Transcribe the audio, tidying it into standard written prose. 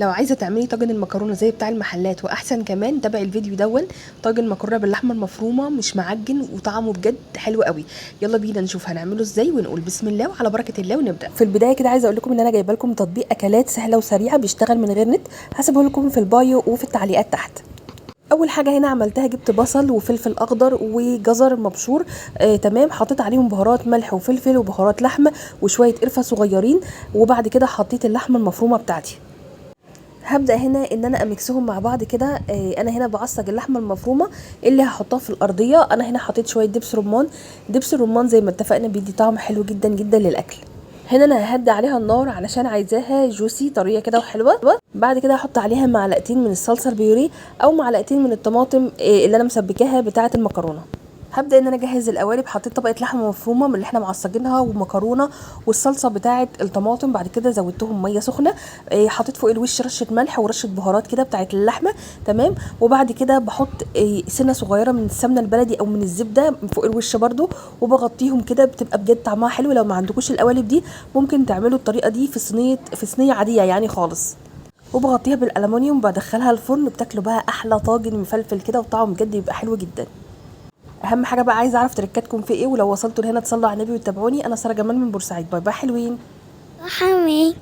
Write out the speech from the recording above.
لو عايزه تعملي طاجن المكرونه زي بتاع المحلات واحسن كمان، تابعي الفيديو دون. طاجن مكرونه باللحمه المفرومه مش معجن وطعمه بجد حلو قوي. يلا بينا نشوف هنعمله ازاي ونقول بسم الله وعلى بركه الله ونبدا. في البدايه كده عايزه اقول لكم ان انا جايبه لكم تطبيق اكلات سهله وسريعه بيشتغل من غير نت، هسيبه لكم في البايو وفي التعليقات تحت. اول حاجه هنا عملتها، جبت بصل وفلفل اخضر وجزر مبشور، تمام. حطيت عليهم بهارات ملح وفلفل وبهارات لحمه وشويه قرفه صغيرين، وبعد كده حطيت اللحمه المفرومه بتاعتي. هبدا هنا ان انا اميكسهم مع بعض كده. انا هنا بعصج اللحمه المفرومه اللي هحطها في الارضيه. انا هنا حطيت شويه دبس رمان. دبس الرمان زي ما اتفقنا بيدي طعم حلو جدا جدا للاكل. هنا انا ههدي عليها النار علشان عايزاها جوسي طريه كده وحلوه. بعد كده هحط عليها معلقتين من الصلصه البيوريه او معلقتين من الطماطم اللي انا مسبكاها بتاعه المكرونه. هبدا ان انا اجهز القوالب. حطيت طبقه لحمه مفرومه من اللي احنا معصجينها ومكرونه والصلصه بتاعه الطماطم. بعد كده زودتهم ميه سخنه. حطيت فوق الوش رشه ملح ورشه بهارات كده بتاعه اللحمه، تمام. وبعد كده بحط سنه صغيره من السمنه البلدي او من الزبده فوق الوش برده، وبغطيهم كده. بتبقى بجد طعمها حلو. لو ما عندكوش القوالب دي ممكن تعملوا الطريقه دي في صينيه عاديه يعني خالص، وبغطيها بالالومنيوم. بدخلها الفرن. بتاكلوا بقى احلى طاجن مفلفل كده وطعمه بجد بيبقى حلو جدا. اهم حاجه بقى عايزه اعرف تركاتكم في ايه، ولو وصلتوا لهنا تصلوا على النبي وتتابعوني. انا ساره جمال من بورسعيد. باي باي حلوين. وحمي